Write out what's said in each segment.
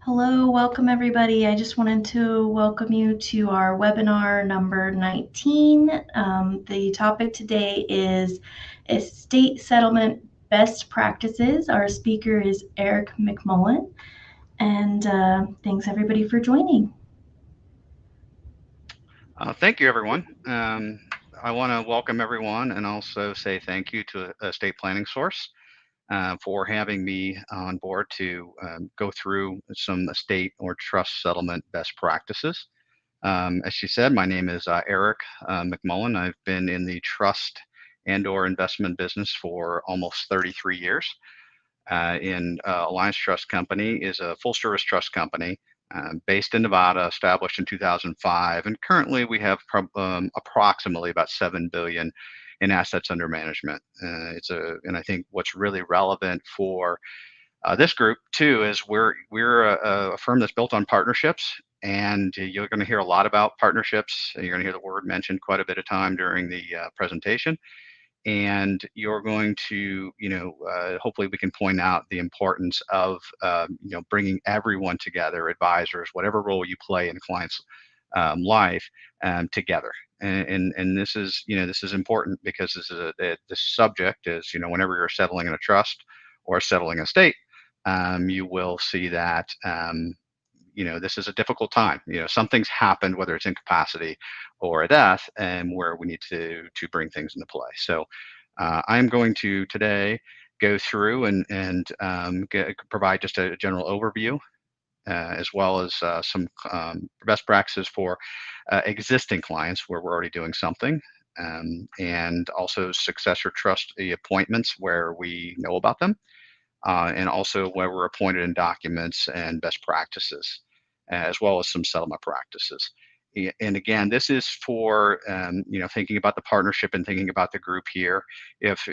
Hello, welcome everybody. I just wanted to welcome you to our webinar number 19. The topic today is estate settlement best practices. Our speaker is Eric McMullen, and thanks everybody for joining. Thank you, everyone. I want to welcome everyone and also say thank you to Estate Planning Source for having me on board to go through some estate or trust settlement best practices. As she said, my name is Eric McMullen. I've been in the trust and/or investment business for almost 33 years. Alliance Trust Company is a full-service trust company based in Nevada, established in 2005, and currently we have approximately about $7 billion in assets under management. And I think what's really relevant for this group too is we're a firm that's built on partnerships, and you're going to hear a lot about partnerships. You're going to hear the word mentioned quite a bit of time during the presentation, and you're going to, hopefully we can point out the importance of, bringing everyone together, advisors, whatever role you play in a client's life, together. And this is important because this subject is, whenever you're settling in a trust or settling a estate, you will see that this is a difficult time. Something's happened, whether it's incapacity or a death, and where we need to bring things into play. So I'm going to today go through and provide just a general overview, as well as some best practices for existing clients where we're already doing something, and also successor trustee appointments where we know about them, and also where we're appointed in documents and best practices, as well as some settlement practices. And again, this is for thinking about the partnership and thinking about the group here. If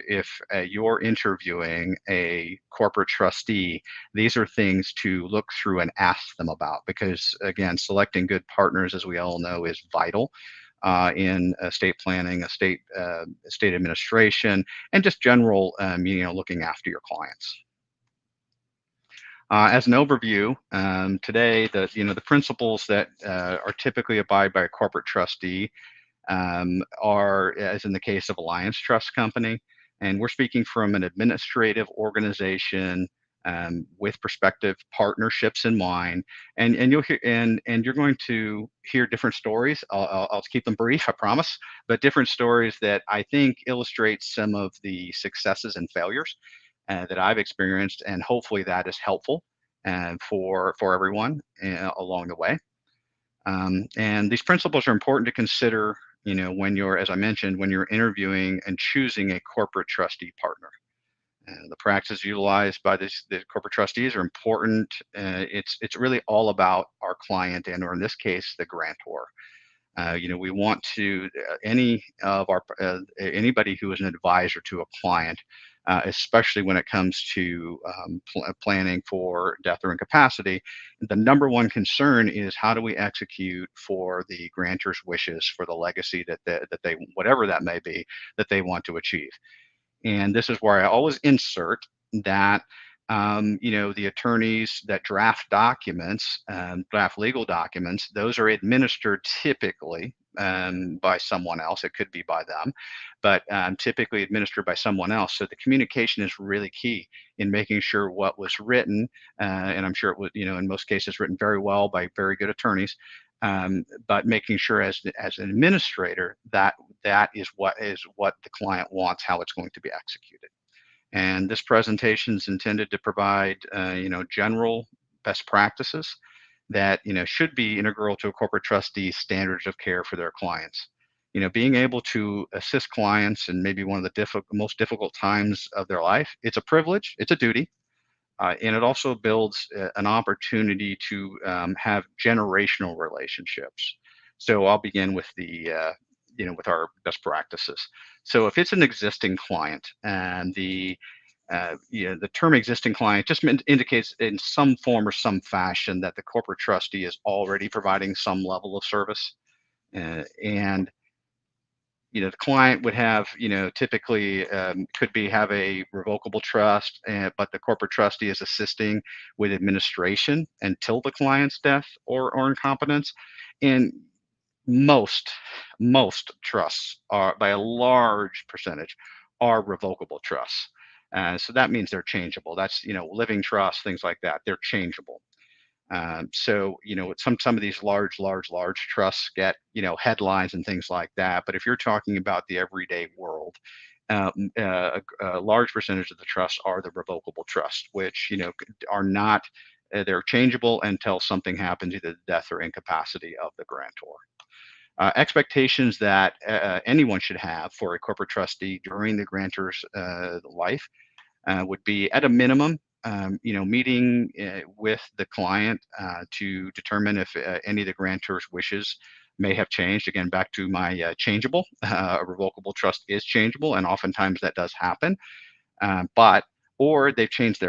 you're interviewing a corporate trustee, these are things to look through and ask them about, because again, selecting good partners, as we all know, is vital in estate planning, estate administration, and just general looking after your clients. As an overview, today the principles that are typically abided by a corporate trustee are, as in the case of Alliance Trust Company, and we're speaking from an administrative organization with prospective partnerships in mind, and you'll hear and you're going to hear different stories. I'll keep them brief, I promise, but different stories that I think illustrate some of the successes and failures that I've experienced, and hopefully that is helpful for everyone along the way. And these principles are important to consider, when you're, as I mentioned, when you're interviewing and choosing a corporate trustee partner. The practices utilized by the corporate trustees are important. It's really all about our client, and or in this case, the grantor. We want to anybody who is an advisor to a client, especially when it comes to planning for death or incapacity. The number one concern is, how do we execute for the grantor's wishes for the legacy that they, whatever that may be, that they want to achieve. And this is where I always insert that the attorneys that draft documents, draft legal documents, those are administered typically by someone else. It could be by them, but typically administered by someone else. So the communication is really key in making sure what was written, and I'm sure it was, in most cases, written very well by very good attorneys. But making sure as an administrator that is what the client wants, how it's going to be executed. And this presentation is intended to provide, general best practices that, should be integral to a corporate trustee's standards of care for their clients. Being able to assist clients in maybe one of the most difficult times of their life, it's a privilege, it's a duty, and it also builds an opportunity to have generational relationships. So I'll begin with with our best practices. So if it's an existing client, and the term existing client just indicates in some form or some fashion that the corporate trustee is already providing some level of service, and the client would have, typically could be have a revocable trust, but the corporate trustee is assisting with administration until the client's death or incompetence. And most most trusts are, by a large percentage, are revocable trusts. So that means they're changeable. That's, living trusts, things like that. They're changeable. So, some of these large trusts get, headlines and things like that. But if you're talking about the everyday world, a large percentage of the trusts are the revocable trusts, which, are not, they're changeable until something happens, either the death or incapacity of the grantor. Expectations that anyone should have for a corporate trustee during the grantor's life would be, at a minimum, meeting with the client to determine if any of the grantor's wishes may have changed. Again, back to my changeable. A revocable trust is changeable, and oftentimes that does happen. But or they've changed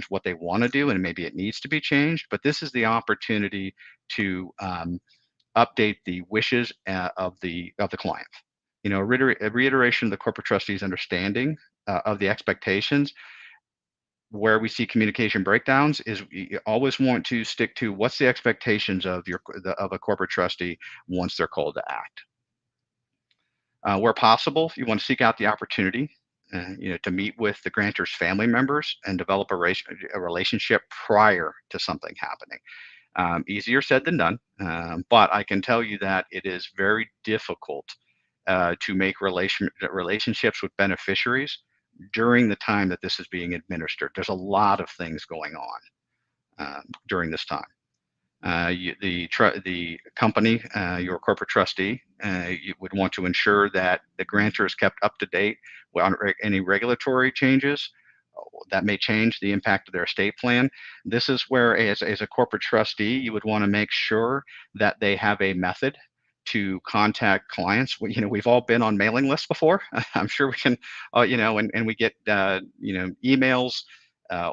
what they want to do, and maybe it needs to be changed. But this is the opportunity to update the wishes of the client. A reiteration of the corporate trustee's understanding of the expectations. Where we see communication breakdowns is you always want to stick to what's the expectations of a corporate trustee once they're called to act. Where possible, you want to seek out the opportunity, to meet with the grantor's family members and develop a relationship prior to something happening. Easier said than done, but I can tell you that it is very difficult to make relationships with beneficiaries during the time that this is being administered. There's a lot of things going on during this time. The company, your corporate trustee, you would want to ensure that the grantor is kept up to date on any regulatory changes that may change the impact of their estate plan. This is where, as a corporate trustee, you would want to make sure that they have a method to contact clients. We've all been on mailing lists before. I'm sure we can, and we get, emails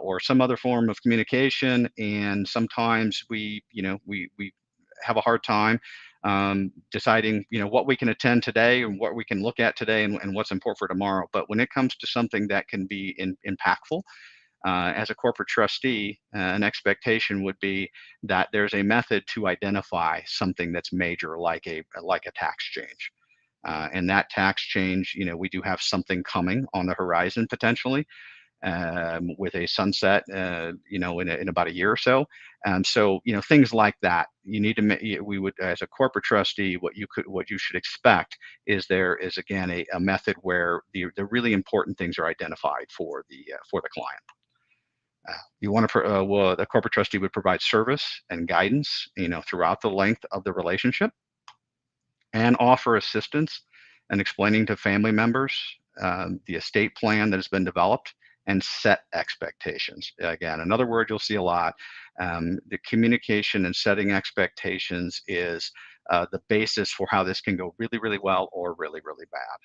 or some other form of communication, and sometimes we have a hard time deciding, what we can attend today and what we can look at today, and what's important for tomorrow. But when it comes to something that can be impactful, as a corporate trustee, an expectation would be that there's a method to identify something that's major, like a tax change. And that tax change, we do have something coming on the horizon potentially, with a sunset, in about a year or so. So, things like that, you need to. We would, as a corporate trustee, what you should expect is there is, again, a method where the really important things are identified for the client. You want to, well, the corporate trustee would provide service and guidance, throughout the length of the relationship, and offer assistance in explaining to family members the estate plan that has been developed, and set expectations. Again, another word you'll see a lot. The communication and setting expectations is the basis for how this can go really, really well or really, really bad.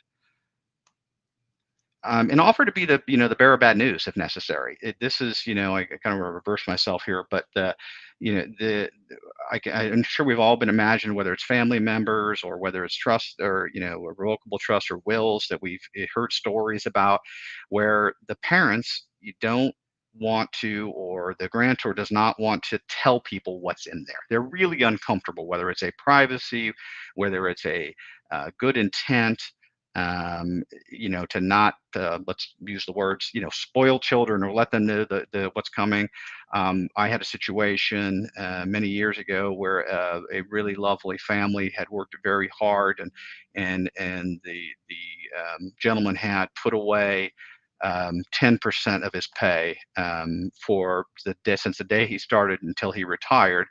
And offer to be the bearer of bad news if necessary. This is, I kind of reverse myself here, but you know, the I'm sure we've all been imagined, whether it's family members or whether it's trust, or irrevocable trust or wills, that we've heard stories about where the parents, you don't want to, or the grantor does not want to tell people what's in there. They're really uncomfortable, whether it's a privacy, whether it's a good intent, to not, let's use the words, spoil children or let them know the what's coming. I had a situation many years ago where a really lovely family had worked very hard, and the gentleman had put away 10% of his pay for the day, since the day he started until he retired.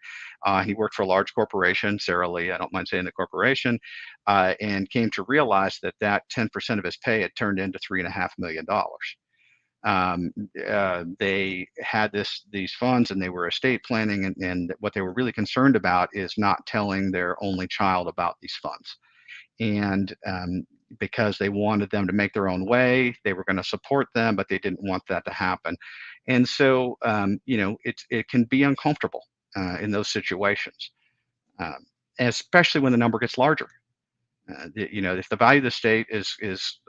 He worked for a large corporation, Sara Lee, I don't mind saying the corporation, and came to realize that 10% of his pay had turned into $3.5 million. They had these funds, and they were estate planning, and what they were really concerned about is not telling their only child about these funds. And because they wanted them to make their own way, they were going to support them, but they didn't want that to happen. And so, it can be uncomfortable in those situations, especially when the number gets larger. If the value of the state is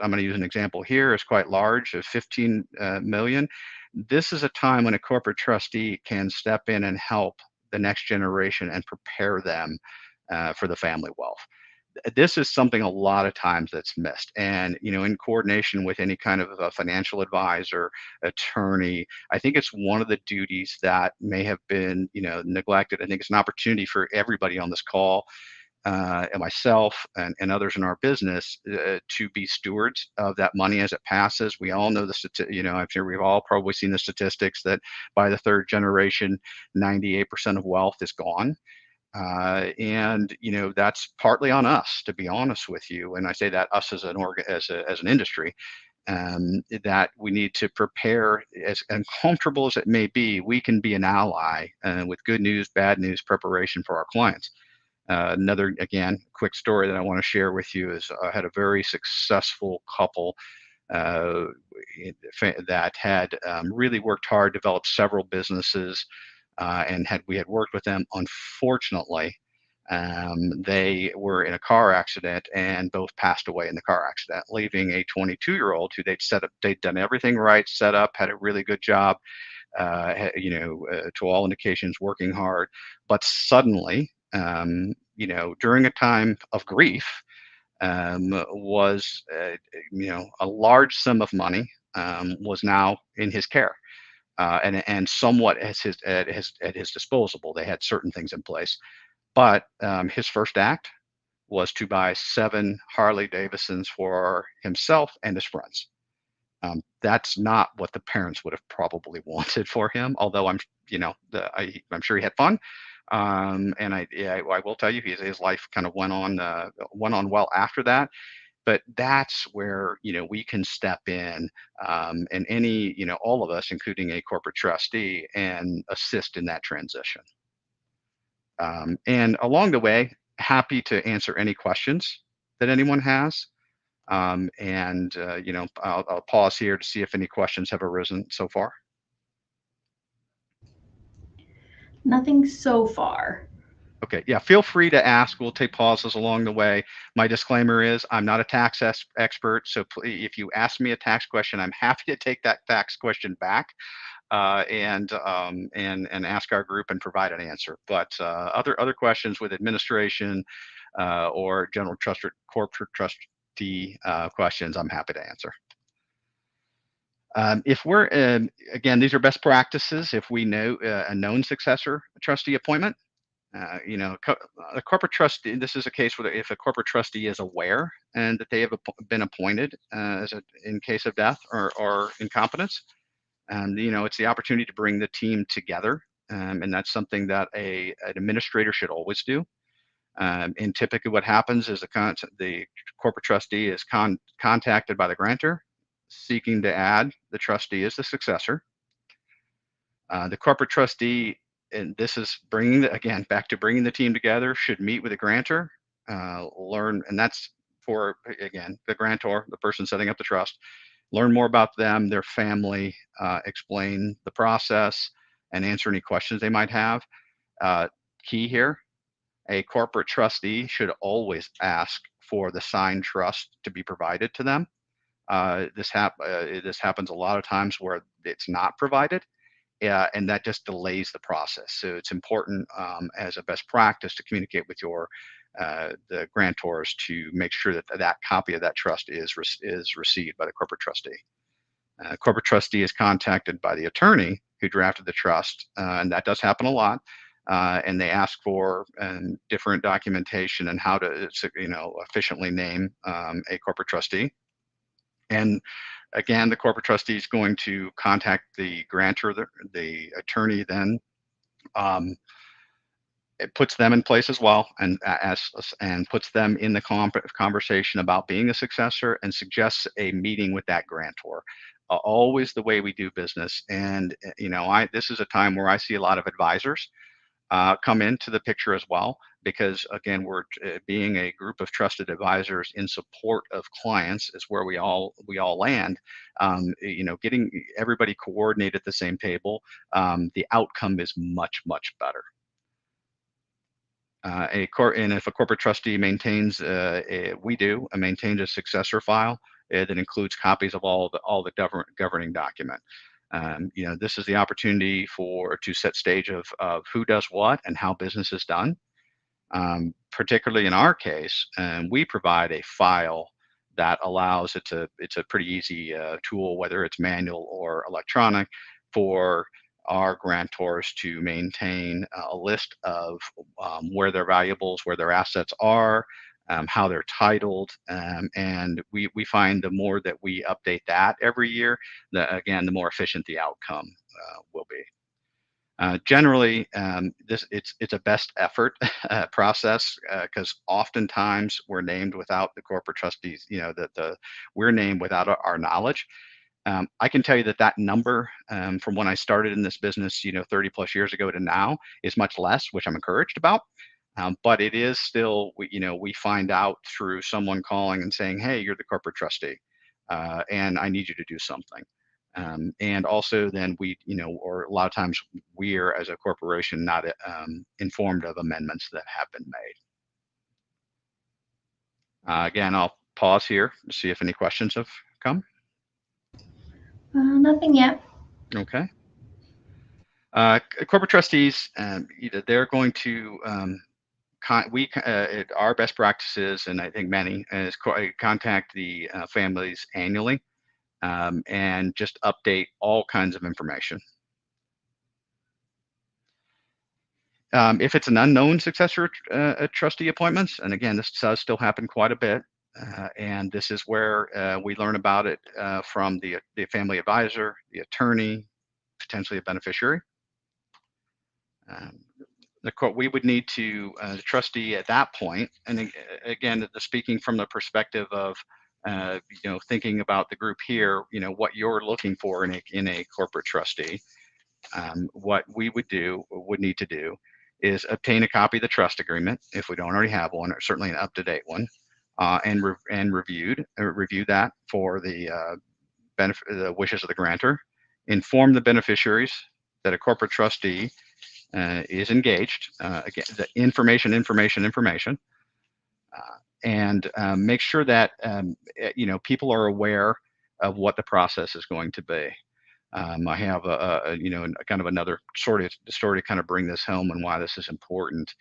I'm going to use an example here, is quite large, of 15 million, this is a time when a corporate trustee can step in and help the next generation and prepare them for the family wealth. This is something a lot of times that's missed. And, in coordination with any kind of a financial advisor, attorney, I think it's one of the duties that may have been, neglected. I think it's an opportunity for everybody on this call, and myself and others in our business, to be stewards of that money as it passes. We all know I'm sure we've all probably seen the statistics that by the third generation, 98% of wealth is gone. And that's partly on us, to be honest with you. And I say that us as an industry, that we need to prepare. As uncomfortable as it may be, we can be an ally with good news, bad news preparation for our clients. Another, again, quick story that I want to share with you is I had a very successful couple uh, that had really worked hard, developed several businesses, and we had worked with them. Unfortunately, they were in a car accident and both passed away in the car accident, leaving a 22-year-old who they'd done everything right, set up, had a really good job, to all indications, working hard, but suddenly, during a time of grief, was a large sum of money was now in his care, and somewhat at his disposal. They had certain things in place, but his first act was to buy 7 Harley Davidsons for himself and his friends. That's not what the parents would have probably wanted for him, although I'm sure he had fun. And I will tell you, his life kind of went on well after that. But that's where, we can step in, and all of us, including a corporate trustee, and assist in that transition. And along the way, happy to answer any questions that anyone has. And I'll pause here to see if any questions have arisen so far. Nothing so far. Okay, yeah, feel free to ask. We'll take pauses along the way. My disclaimer is I'm not a tax expert, so if you ask me a tax question, I'm happy to take that tax question back, and ask our group and provide an answer. But other questions with administration, or general trust or corporate trustee questions, I'm happy to answer. If we're Again, these are best practices. If we know a known successor trustee appointment, a corporate trustee. This is a case where if a corporate trustee is aware and that they have been appointed in case of death or incompetence, it's the opportunity to bring the team together, and that's something that an administrator should always do. And typically, what happens is the corporate trustee is contacted by the grantor, seeking to add the trustee as the successor. The corporate trustee, and this is again back to bringing the team together, should meet with the grantor, learn, and that's for, again, the grantor, the person setting up the trust, learn more about them, their family, explain the process, and answer any questions they might have. Key here, a corporate trustee should always ask for the signed trust to be provided to them. This happens a lot of times where it's not provided, and that just delays the process. So it's important, as a best practice, to communicate with the grantors to make sure that that copy of that trust is received by the corporate trustee. Corporate trustee is contacted by the attorney who drafted the trust, and that does happen a lot. And they ask for different documentation and how to efficiently name a corporate trustee. And again, the corporate trustee is going to contact the grantor. The attorney then it puts them in place as well, and puts them in the conversation about being a successor, and suggests a meeting with that grantor. Always the way we do business. And this is a time where I see a lot of advisors come into the picture as well, because again, we're being a group of trusted advisors in support of clients is where we all land. Getting everybody coordinated at the same table, the outcome is much better. And if a corporate trustee maintains, maintains a successor file that includes copies of all the governing document. This is the opportunity to set stage of who does what and how business is done. Particularly in our case, we provide a file that allows it's a pretty easy tool, whether it's manual or electronic, for our grantors to maintain a list of where their valuables, where their assets are, how they're titled, and we find the more that we update that every year, the more efficient the outcome will be. Generally, it's a best effort process, because oftentimes we're named without the corporate trustees. We're named without our knowledge. I can tell you that number, from when I started in this business, 30 plus years ago to now, is much less, which I'm encouraged about. But it is still, we find out through someone calling and saying, "Hey, you're the corporate trustee, and I need you to do something." And also then or a lot of times we're, as a corporation, not informed of amendments that have been made. Again, I'll pause here to see if any questions have come. Nothing yet. Okay. Corporate trustees, they're going to, our best practices, and I think many, is contact the families annually, and just update all kinds of information. If it's an unknown successor trustee appointments, and again, this does still happen quite a bit, and this is where we learn about it from the family advisor, the attorney, potentially a beneficiary. We would need to, the trustee at that point, and again, speaking from the perspective of thinking about the group here, what you're looking for in a corporate trustee, what we would need to do is obtain a copy of the trust agreement if we don't already have one, or certainly an up-to-date one, and review that for the wishes of the grantor. Inform the beneficiaries that a corporate trustee is engaged. Again, the information, and make sure that people are aware of what the process is going to be. I have a kind of another story to kind of bring this home and why this is important.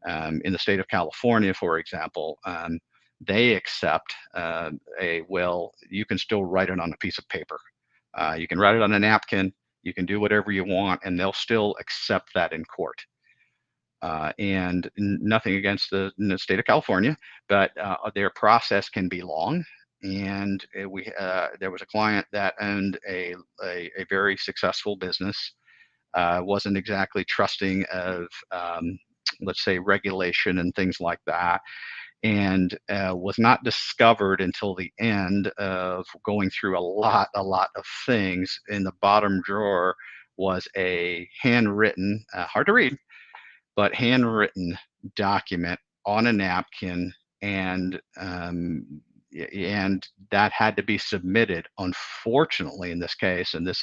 In the state of California, for example, they accept a will. You can still write it on a piece of paper. You can write it on a napkin. You can do whatever you want, and they'll still accept that in court. And nothing against the state of California, but their process can be long. And there was a client that owned a very successful business, wasn't exactly trusting of, let's say, regulation and things like that, and was not discovered until the end of going through a lot of things. In the bottom drawer was a handwritten, hard to read, but handwritten document on a napkin, and that had to be submitted, unfortunately, in this case. And this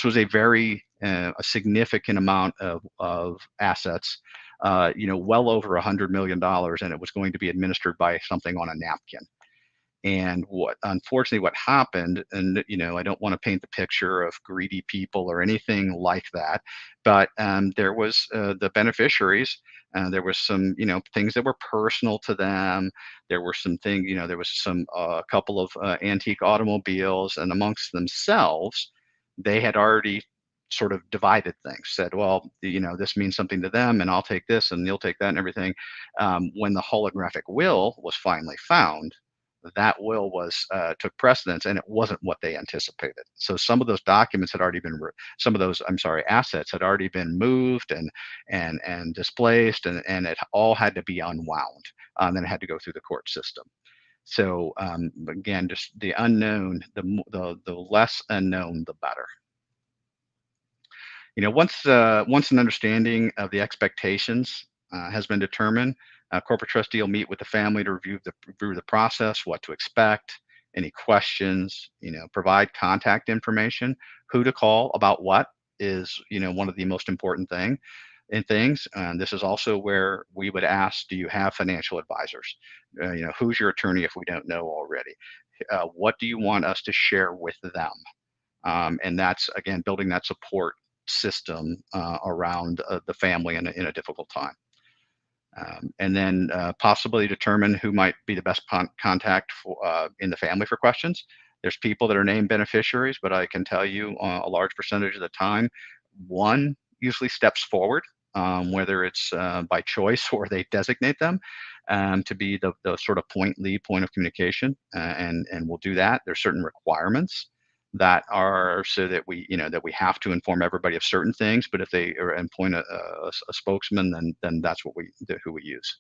was a very a significant amount of assets, well over $100 million, and it was going to be administered by something on a napkin. And unfortunately, what happened, and I don't want to paint the picture of greedy people or anything like that, but there was the beneficiaries. There was some, things that were personal to them. There were some things, there was some a couple of antique automobiles, and amongst themselves, they had already sort of divided things. Said, well, this means something to them, and I'll take this, and you'll take that, and everything. When the holographic will was finally found, that will took precedence, and it wasn't what they anticipated. So some of those documents had already been, assets had already been moved and displaced, and it all had to be unwound. Then it had to go through the court system. So again, just the unknown, the less unknown, the better. Once an understanding of the expectations has been determined, a corporate trustee will meet with the family to review the process, what to expect, any questions, provide contact information, who to call about what is, one of the most important thing. in things. And this is also where we would ask, do you have financial advisors? Who's your attorney if we don't know already? What do you want us to share with them? And that's, again, building that support system around the family in a difficult time. And then possibly determine who might be the best contact in the family for questions. There's people that are named beneficiaries, but I can tell you a large percentage of the time, one usually steps forward, whether it's by choice or they designate them to be the sort of lead point of communication, and we'll do that. There's certain requirements that are so that we have to inform everybody of certain things, but if they appoint a spokesman, then that's who we use.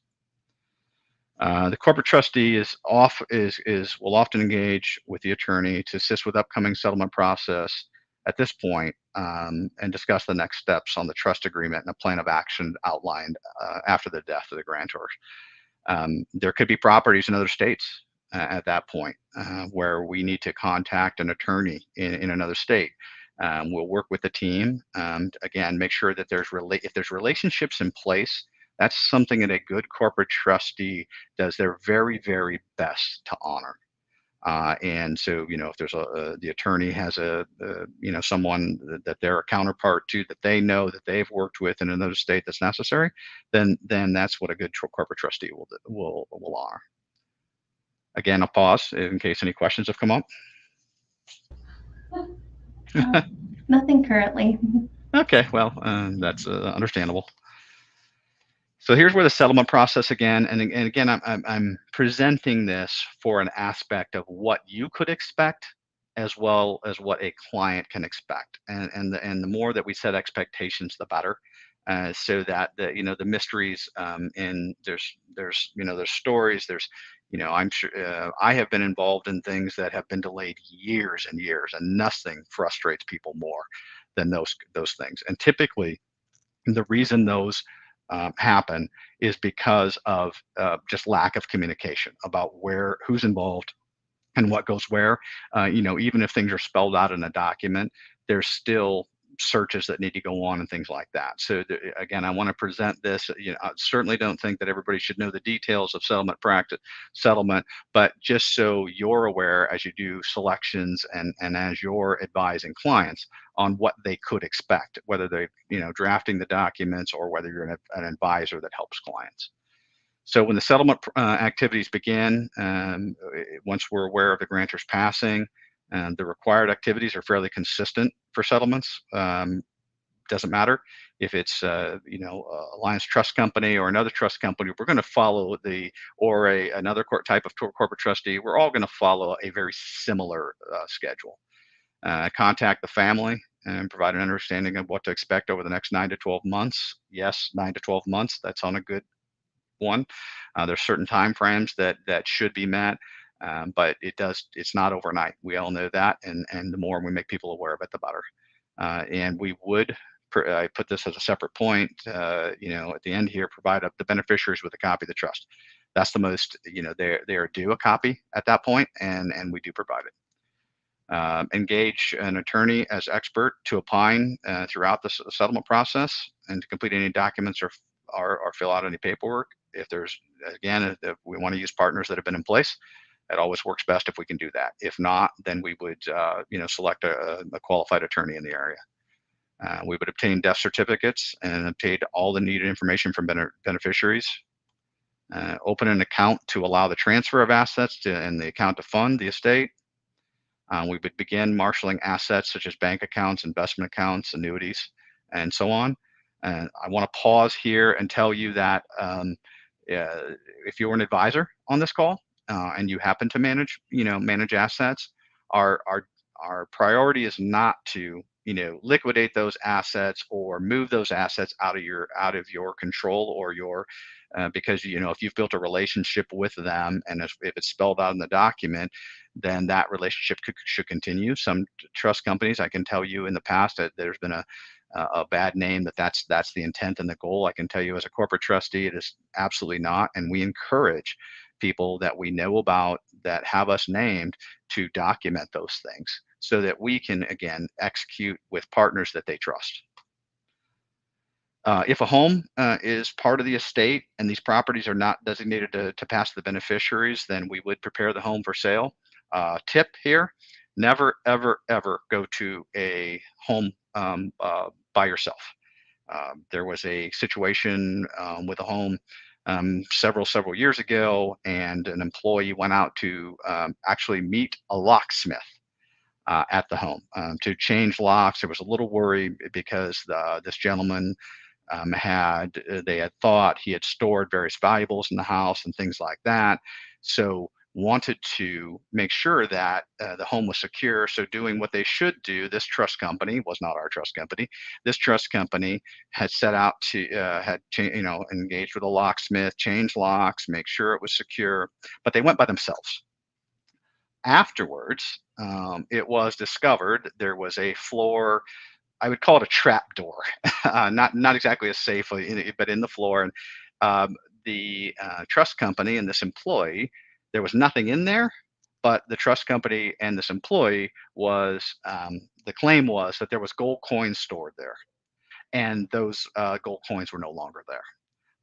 The corporate trustee will often engage with the attorney to assist with upcoming settlement process at this point, and discuss the next steps on the trust agreement and a plan of action outlined after the death of the grantor. There could be properties in other states at that point where we need to contact an attorney in another state. We'll work with the team. Again, make sure that if there's relationships in place, that's something that a good corporate trustee does their very, very best to honor. And so, if there's the attorney has someone that they're a counterpart to, that they know that they've worked with in another state that's necessary, then that's what a good corporate trustee will honor. Again, I'll pause in case any questions have come up. Nothing currently. Okay, well, that's understandable. So here's where the settlement process again, and again, I'm presenting this for an aspect of what you could expect, as well as what a client can expect, and the more that we set expectations, the better, so that the mysteries, and there's stories, I'm sure I have been involved in things that have been delayed years and years, and nothing frustrates people more than those things, and typically the reason those happen is because of just lack of communication about who's involved and what goes where. Even if things are spelled out in a document, there's still searches that need to go on and things like that. So again, I want to present this. I certainly don't think that everybody should know the details of settlement, but just so you're aware as you do selections and as you're advising clients on what they could expect, whether they're drafting the documents or whether you're an advisor that helps clients. So when the settlement activities begin, once we're aware of the grantor's passing, the required activities are fairly consistent for settlements. Doesn't matter if it's Alliance Trust Company or another trust company. We're going to follow another type of corporate trustee. We're all going to follow a very similar schedule. Contact the family and provide an understanding of what to expect over the next 9 to 12 months. Yes, 9 to 12 months. That's on a good one. There's certain time frames that should be met, but it's not overnight. We all know that, and the more we make people aware of it, the better. And we would, I put this as a separate point, at the end here, provide the beneficiaries with a copy of the trust. That's the most, they are due a copy at that point, and we do provide it. Engage an attorney as expert to opine throughout the settlement process and to complete any documents or fill out any paperwork. If we want to use partners that have been in place, it always works best if we can do that. If not, then we would select a qualified attorney in the area. We would obtain death certificates and obtain all the needed information from beneficiaries. Open an account to allow the transfer of assets and the account to fund the estate. We would begin marshaling assets such as bank accounts, investment accounts, annuities, and so on. And I want to pause here and tell you that if you're an advisor on this call and you happen to manage assets, our priority is not to liquidate those assets or move those assets out of your control or because if you've built a relationship with them and if it's spelled out in the document, then that relationship should continue. Some trust companies, I can tell you in the past that there's been a bad name that's the intent and the goal. I can tell you as a corporate trustee, it is absolutely not. And we encourage people that we know about that have us named to document those things so that we can, again, execute with partners that they trust. If a home is part of the estate and these properties are not designated to pass to the beneficiaries, then we would prepare the home for sale. Tip here, never, ever, ever go to a home by yourself. There was a situation with a home several years ago, and an employee went out to actually meet a locksmith at the home to change locks. There was a little worry because this gentleman they had thought he had stored various valuables in the house and things like that. So wanted to make sure that the home was secure. So doing what they should do, this trust company was not our trust company. This trust company had set out to engaged with a locksmith, change locks, make sure it was secure, but they went by themselves. Afterwards, it was discovered there was a floor, I would call it a trap door, not exactly a safe, but in the floor. And um, the trust company and this employee, there was nothing in there, but the trust company and this employee was the claim was that there was gold coins stored there, and those gold coins were no longer there.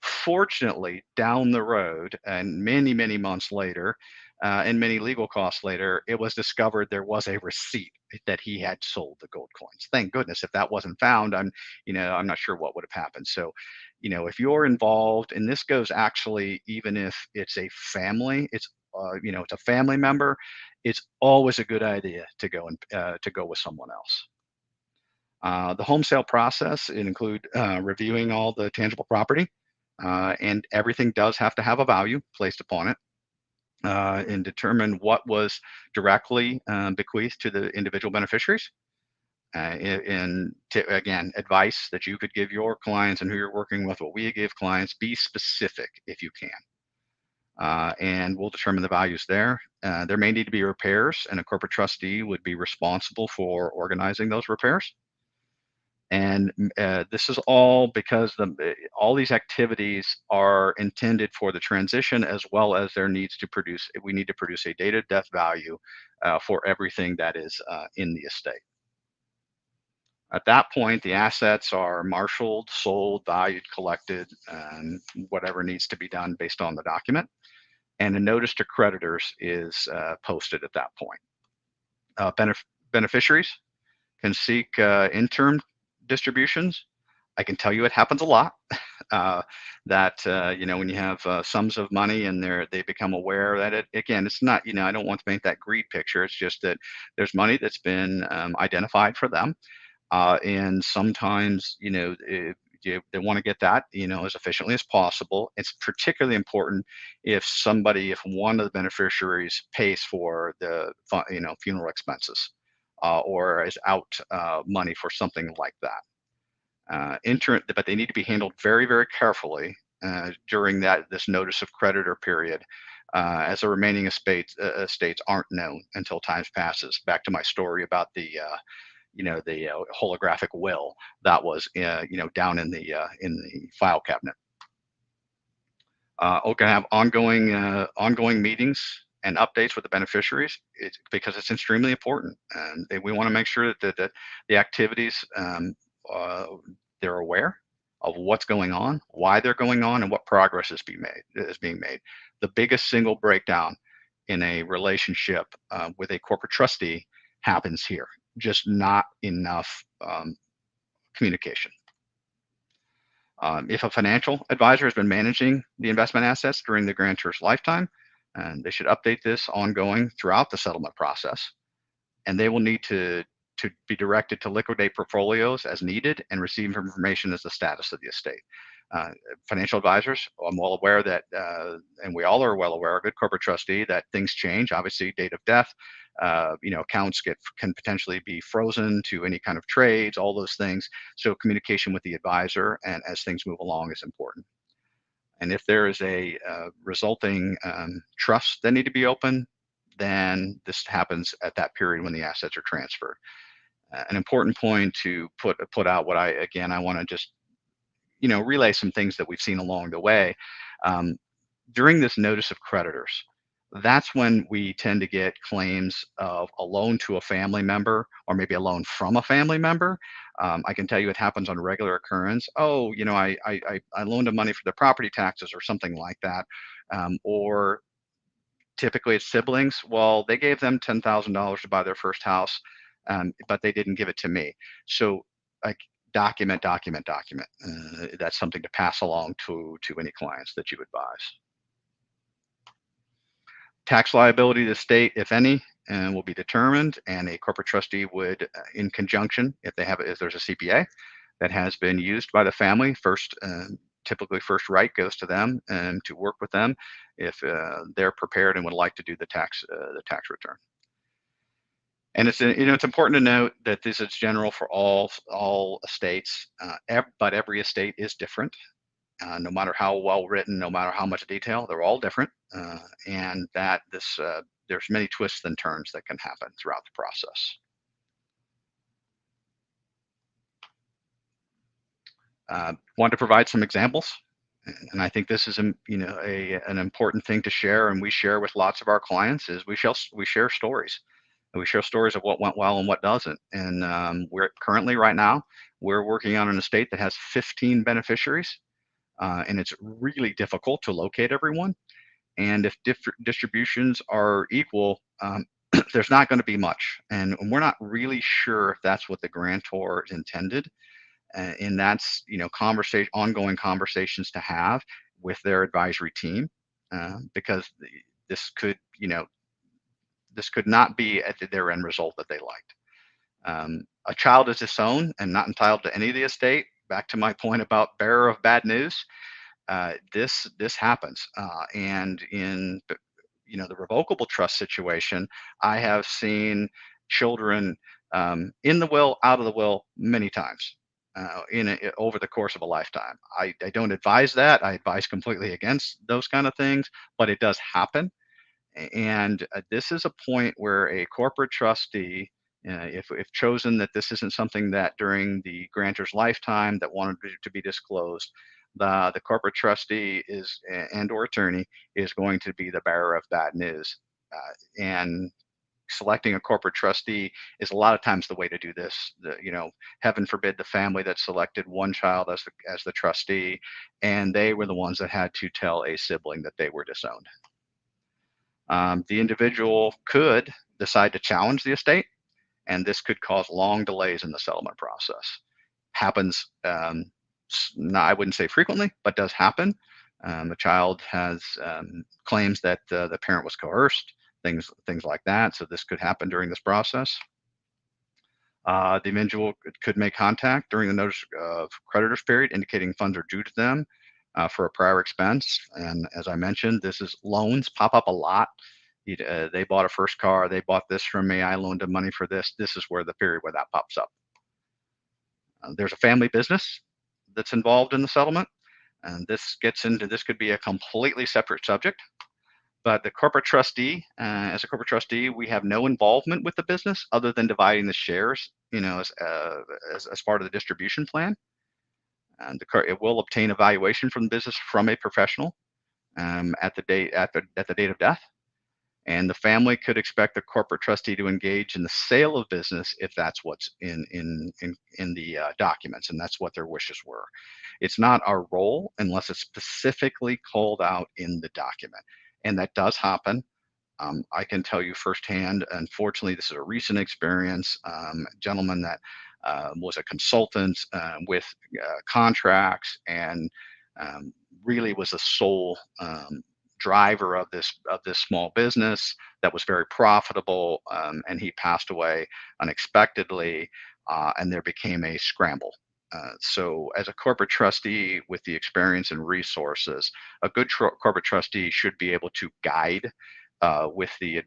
Fortunately, down the road, and many months later, and many legal costs later, it was discovered there was a receipt that he had sold the gold coins. Thank goodness. If that wasn't found, I'm not sure what would have happened. So, if you're involved, and this goes actually, even if it's a family, it's a family member, it's always a good idea to go with someone else. The home sale process, it include reviewing all the tangible property, and everything does have to have a value placed upon it, and determine what was directly bequeathed to the individual beneficiaries. Again, advice that you could give your clients and who you're working with, what we give clients, be specific if you can. And we'll determine the values there. There may need to be repairs, and a corporate trustee would be responsible for organizing those repairs. And this is all because all these activities are intended for the transition, as well as we need to produce a date of death value for everything that is in the estate. At that point, the assets are marshaled, sold, valued, collected, and whatever needs to be done based on the document. And a notice to creditors is posted at that point. Beneficiaries can seek interim distributions. I can tell you it happens a lot. When you have sums of money and they become aware that it's not, I don't want to paint that greed picture. It's just that there's money that's been identified for them. And sometimes, they want to get that, as efficiently as possible. It's particularly important if one of the beneficiaries pays for the, funeral expenses, or is out money for something like that. But they need to be handled very carefully during this notice of creditor period, as the remaining estates aren't known until time passes. Back to my story about the holographic will that was down in the file cabinet. We're going to have ongoing meetings and updates with the beneficiaries, because it's extremely important, and we want to make sure that the activities, they're aware of what's going on, why they're going on, and what progress is being made. The biggest single breakdown in a relationship with a corporate trustee happens here. Just not enough communication. If a financial advisor has been managing the investment assets during the grantor's lifetime, and they should update this ongoing throughout the settlement process, and they will need to be directed to liquidate portfolios as needed and receive information as the status of the estate. Financial advisors, I'm well aware that, and we all are well aware, a good corporate trustee, that things change. Obviously, date of death, accounts can potentially be frozen to any kind of trades, all those things. So communication with the advisor and as things move along is important. And if there is a resulting trust that need to be open, then this happens at that period when the assets are transferred. An important point to put out, I want to just relay some things that we've seen along the way. During this notice of creditors, that's when we tend to get claims of a loan to a family member or maybe a loan from a family member. I can tell you it happens on regular occurrence. Oh, I loaned them money for their property taxes or something like that. Or typically it's siblings. Well, they gave them $10,000 to buy their first house, but they didn't give it to me. So, like, document, document, document. That's something to pass along to any clients that you advise. Tax liability to the state, if any, will be determined, and a corporate trustee would, in conjunction, if there's a CPA that has been used by the family, typically first right goes to them and to work with them if they're prepared and would like to do the tax return. And it's important to note that this is general for all estates, but every estate is different. No matter how well written, no matter how much detail, they're all different, and that there's many twists and turns that can happen throughout the process. Want to provide some examples, and I think this is an important thing to share, and we share with lots of our clients is we share stories. And we share stories of what went well and what doesn't. And we're currently right now we're working on an estate that has 15 beneficiaries, and it's really difficult to locate everyone. And if distributions are equal, there's not going to be much. And we're not really sure if that's what the grantor intended. And that's ongoing conversations to have with their advisory team, because this could not be at their end result that they liked. A child is disowned and not entitled to any of the estate. Back to my point about bearer of bad news. This happens, and in the revocable trust situation, I have seen children in the will, out of the will, many times over the course of a lifetime. I don't advise that. I advise completely against those kind of things, but it does happen. And this is a point where a corporate trustee, if chosen, that this isn't something that during the grantor's lifetime that wanted to be disclosed, the corporate trustee or attorney is going to be the bearer of bad news. And selecting a corporate trustee is a lot of times the way to do this. Heaven forbid the family that selected one child as the trustee, and they were the ones that had to tell a sibling that they were disowned. The individual could decide to challenge the estate, and this could cause long delays in the settlement process. Happens, I wouldn't say frequently, but does happen. The child has claims that the parent was coerced, things like that. So this could happen during this process. The individual could make contact during the notice of creditors period, indicating funds are due to them for a prior expense. And as I mentioned, loans pop up a lot. They bought a first car, they bought this from me, I loaned them money for this. This is where the period where that pops up. There's a family business that's involved in the settlement, and this could be a completely separate subject. But the corporate trustee, as a corporate trustee, we have no involvement with the business other than dividing the shares, as part of the distribution plan. And it will obtain a valuation from the business from a professional at the date of death. And the family could expect the corporate trustee to engage in the sale of business if that's what's in the documents, and that's what their wishes were. It's not our role unless it's specifically called out in the document, and that does happen. I can tell you firsthand, unfortunately, this is a recent experience. A gentleman that was a consultant with contracts and really was the sole driver of this small business that was very profitable, and he passed away unexpectedly, and there became a scramble. So as a corporate trustee with the experience and resources, a good corporate trustee should be able to guide with the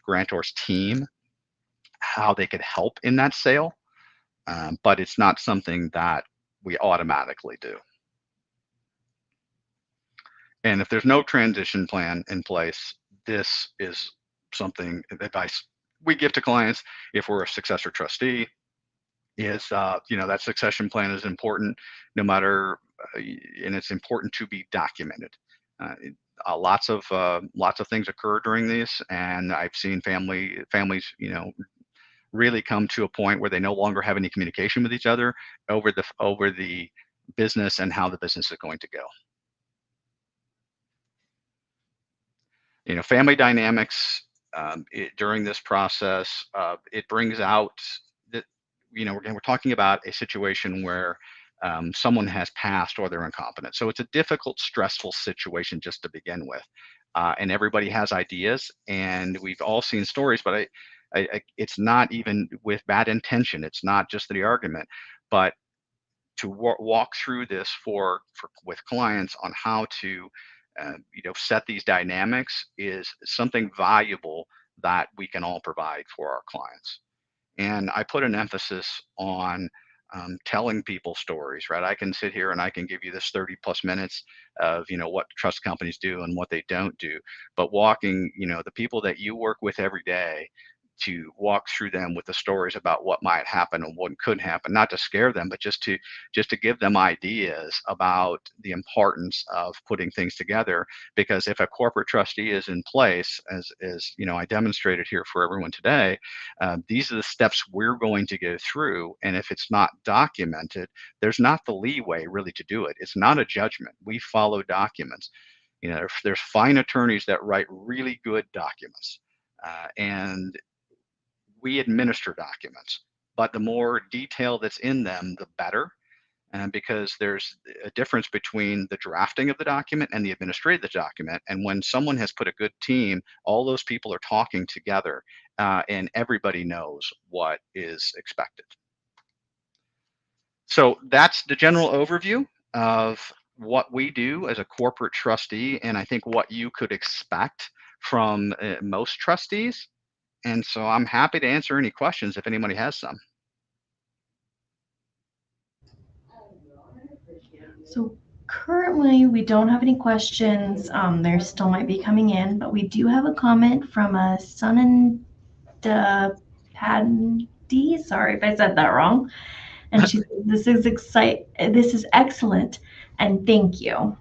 grantor's team how they could help in that sale, but it's not something that we automatically do. And if there's no transition plan in place, this is something advice we give to clients if we're a successor trustee is, that succession plan is important no matter, and it's important to be documented. lots of things occur during these, and I've seen families, really come to a point where they no longer have any communication with each other over the business and how the business is going to go. Family dynamics during this process, it brings out that, we're talking about a situation where someone has passed or they're incompetent. So it's a difficult, stressful situation just to begin with. And everybody has ideas, and we've all seen stories, but it's not even with bad intention. It's not just the argument, but to walk through this with clients on how to set these dynamics is something valuable that we can all provide for our clients. And I put an emphasis on telling people stories, right? I can sit here and I can give you this 30 plus minutes of what trust companies do and what they don't do, but walking the people that you work with every day, to walk through them with the stories about what might happen and what could happen, not to scare them, but just to give them ideas about the importance of putting things together. Because if a corporate trustee is in place, as I demonstrated here for everyone today, these are the steps we're going to go through. And if it's not documented, there's not the leeway really to do it. It's not a judgment. We follow documents. There's fine attorneys that write really good documents. And we administer documents, but the more detail that's in them, the better. And because there's a difference between the drafting of the document and the administrative of the document. And when someone has put a good team, all those people are talking together, and everybody knows what is expected. So that's the general overview of what we do as a corporate trustee, and I think what you could expect from most trustees. And so I'm happy to answer any questions if anybody has some. So currently, we don't have any questions. There still might be coming in, but we do have a comment from a Sunanda Paddy. Sorry if I said that wrong. And she said, "This is excellent, and thank you."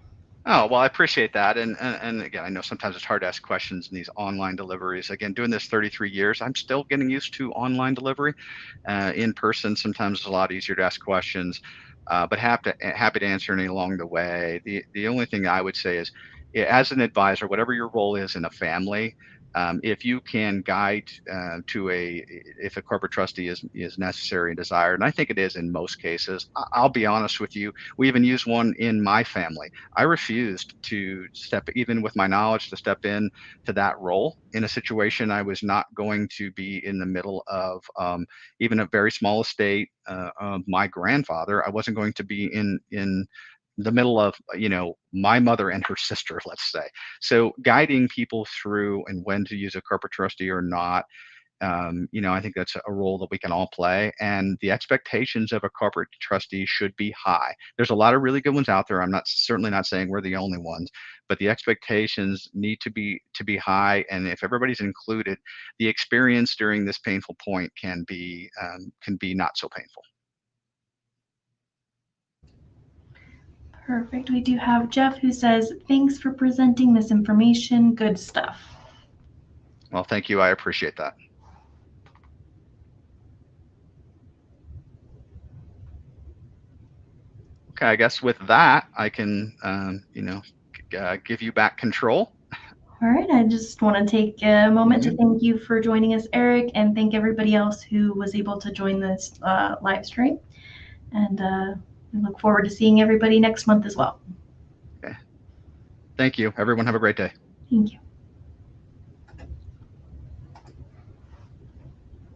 Oh, well, I appreciate that. And again, I know sometimes it's hard to ask questions in these online deliveries. Again, doing this 33 years, I'm still getting used to online delivery. In person, sometimes it's a lot easier to ask questions, but happy to answer any along the way. The only thing I would say is, as an advisor, whatever your role is in a family, if you can guide if a corporate trustee is necessary and desired, and I think it is in most cases. I'll be honest with you, we even use one in my family. I refused to even with my knowledge, to step in to that role in a situation I was not going to be in the middle of. Even a very small estate of my grandfather, I wasn't going to be in the middle of my mother and her sister, let's say. So guiding people through and when to use a corporate trustee or not, I think that's a role that we can all play. And the expectations of a corporate trustee should be high. There's a lot of really good ones out there. I'm certainly not saying we're the only ones, but the expectations need to be high. And if everybody's included, the experience during this painful point can be not so painful. Perfect. We do have Jeff who says, "Thanks for presenting this information. Good stuff." Well, thank you. I appreciate that. Okay, I guess with that, I can, give you back control. All right. I just want to take a moment to thank you for joining us, Eric, and thank everybody else who was able to join this live stream. And we look forward to seeing everybody next month as well. Okay. Thank you. Everyone have a great day. Thank you.